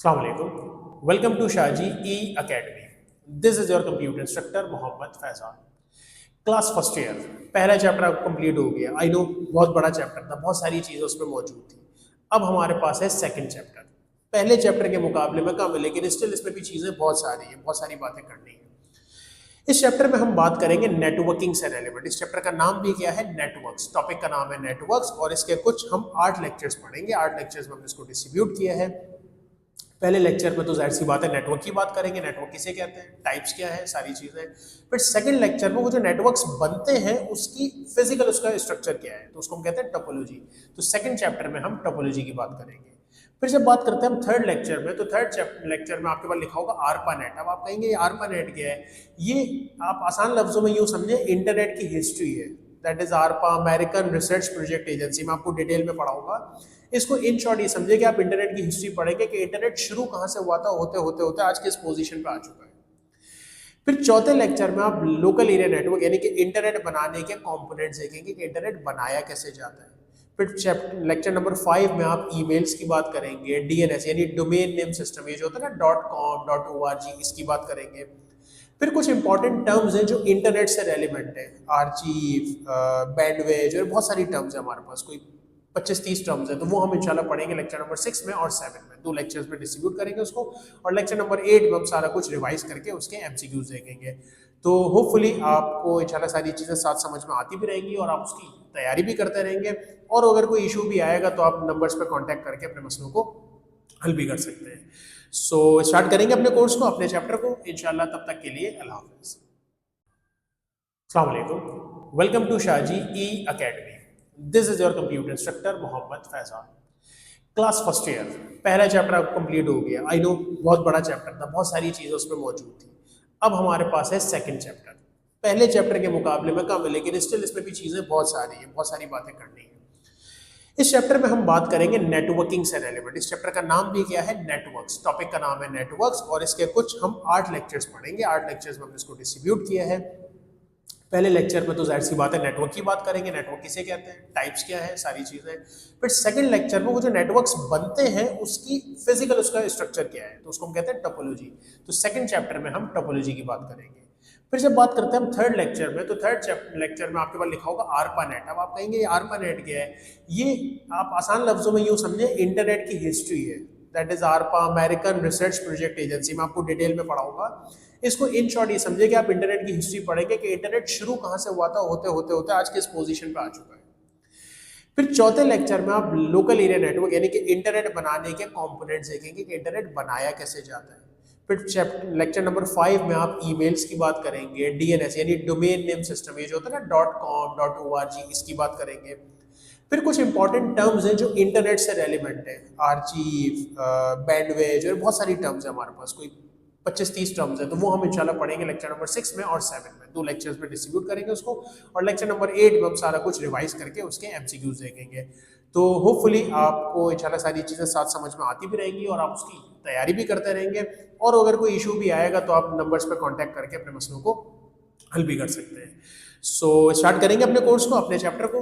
अस्सलाम वालेकुम, welcome to Shahji e academy. This is your computer instructor Mohammad Faizan. Class first year पहला chapter अब complete हो गया। आई नो बहुत बड़ा चैप्टर था, बहुत सारी चीज़ें उसमें मौजूद थी। अब हमारे पास है सेकंड चैप्टर। पहले चैप्टर के मुकाबले में कम है, लेकिन स्टिल इसमें भी चीज़ें बहुत सारी हैं, बहुत सारी बातें करनी है। इस चैप्टर में हम बात करेंगे नेटवर्किंग से रिलेवेंट। इस चैप्टर का नाम भी क्या है? नेटवर्क्स। टॉपिक का नाम है नेटवर्क्स और इसके कुछ हम 8 लेक्चर्स पढ़ेंगे। 8 लेक्चर्स में हमने इसको डिस्ट्रीब्यूट किया है। पहले लेक्चर में तो जाहिर सी बात है नेटवर्क की बात करेंगे, नेटवर्क किसे कहते हैं, टाइप्स क्या है, सारी चीज़ें। फिर सेकंड लेक्चर में वो जो नेटवर्क्स बनते हैं उसकी फिजिकल उसका स्ट्रक्चर क्या है, तो उसको हम कहते हैं टोपोलॉजी। तो सेकंड चैप्टर में हम टोपोलॉजी की बात करेंगे। फिर जब बात करते हैं हम थर्ड लेक्चर में, तो थर्ड लेक्चर में आपके पास लिखा होगा आरपानेट। अब आप कहेंगे ये आरपानेट क्या है? ये आप आसान लफ्जों में यूँ समझे, इंटरनेट की हिस्ट्री है। That is आरपा, American research project agency. मैं आपको डिटेल में पढ़ाऊंगा इसको। इन शॉर्ट ये समझिए कि आप इंटरनेट की हिस्ट्री पढ़ेंगे कि इंटरनेट शुरू कहाँ से हुआ था, होते होते होते आज के इस पोजीशन पे आ चुका है। फिर चौथे लेक्चर में आप लोकल एरिया नेटवर्क यानी कि इंटरनेट बनाने के कंपोनेंट्स देखेंगे कि इंटरनेट बनाया कैसे जाता है। फिर लेक्चर नंबर 5 में आप ईमेल्स की बात करेंगे, डीएनएस यानी डोमेन नेम सिस्टम, ये जो होता है ना .com .org, इसकी बात करेंगे। फिर कुछ इंपॉर्टेंट टर्म्स हैं जो इंटरनेट से रेलिवेंट है, आर्चीव, बैंडविड्थ और बहुत सारी टर्म्स है हमारे पास, कोई 25-30 टर्म्स है। तो वो हम इंशाल्लाह पढ़ेंगे लेक्चर नंबर 6 में और 7 में। 2 लेक्चर्स में डिस्ट्रीब्यूट करेंगे उसको और लेक्चर नंबर 8 में हम सारा कुछ रिवाइज करके उसके एमसीक्यूज देखेंगे। तो होपफुली आपको इंशाल्लाह सारी चीज़ें साथ समझ में आती भी रहेंगी और आप उसकी तैयारी भी करते रहेंगे। और अगर कोई इशू भी आएगा तो आप नंबर्स पर कॉन्टैक्ट करके अपने मसलों को हल भी कर सकते हैं। सो स्टार्ट करेंगे अपने कोर्स को, अपने चैप्टर को इंशाल्लाह। तब तक के लिए अल्लाह हाफिज़। अस्सलाम वालेकुम, welcome to Shahji e academy. This is your computer instructor Mohammad Faizan. Class first year पहला चैप्टर अब कंप्लीट हो गया। आई नो बहुत बड़ा चैप्टर था, बहुत सारी चीज़ें उसमें मौजूद थी। अब हमारे पास है सेकंड चैप्टर। पहले चैप्टर के मुकाबले में कम है, लेकिन स्टिल इसमें भी चीज़ें बहुत सारी हैं, बहुत सारी बातें करनी है। इस चैप्टर में हम बात करेंगे नेटवर्किंग से रिलेवेंट। इस चैप्टर का नाम भी क्या है? नेटवर्क्स। टॉपिक का नाम है नेटवर्क्स और इसके कुछ हम 8 लेक्चर्स पढ़ेंगे। 8 लेक्चर्स में हमने इसको डिस्ट्रीब्यूट किया है। पहले लेक्चर में तो जाहिर सी बात है नेटवर्क की बात करेंगे, नेटवर्क किसे कहते हैं, टाइप्स क्या है, सारी चीज़ें। फिर सेकंड लेक्चर में वो जो नेटवर्क्स बनते हैं उसकी फिजिकल उसका स्ट्रक्चर क्या है, तो उसको हम कहते हैं टोपोलॉजी। तो सेकंड चैप्टर में हम टोपोलॉजी की बात करेंगे। फिर जब बात करते हैं हम थर्ड लेक्चर में, तो थर्ड लेक्चर में आपके पास लिखा होगा आरपानेट। अब आप कहेंगे ये आरपानेट क्या है? ये आप आसान लफ्जों में यूँ समझे, इंटरनेट की हिस्ट्री है। That is आरपा, American research project agency. मैं आपको डिटेल में पढ़ाऊंगा इसको। इन शॉर्ट ये समझिए कि आप इंटरनेट की हिस्ट्री पढ़ेंगे कि इंटरनेट शुरू कहाँ से हुआ था, होते होते होते आज के इस पोजीशन पे आ चुका है। फिर चौथे लेक्चर में आप लोकल एरिया नेटवर्क यानी कि इंटरनेट बनाने के कंपोनेंट्स देखेंगे कि इंटरनेट बनाया कैसे जाता है। फिर लेक्चर नंबर 5 में आप ईमेल्स की बात करेंगे, डीएनएस यानी डोमेन नेम सिस्टम, ये जो होता है ना .com .org, इसकी बात करेंगे। फिर कुछ इंपॉर्टेंट टर्म्स हैं जो इंटरनेट से रेलिवेंट है, आर्चीव, बैंडविड्थ और बहुत सारी टर्म्स है हमारे पास, कोई 25-30 टर्म्स है। तो वो हम इंशाल्लाह पढ़ेंगे लेक्चर नंबर 6 में और 7 में। 2 लेक्चर्स में डिस्ट्रीब्यूट करेंगे उसको और लेक्चर नंबर 8 में हम सारा कुछ रिवाइज करके उसके एमसीक्यूज देखेंगे। तो होपफुली आपको इंशाल्लाह सारी चीज़ें साथ समझ में आती भी रहेंगी और आप उसकी तैयारी भी करते रहेंगे। और अगर कोई इशू भी आएगा तो आप नंबर्स पर कॉन्टैक्ट करके अपने मसलों को हल भी कर सकते हैं। सो स्टार्ट करेंगे अपने कोर्स को, अपने चैप्टर को।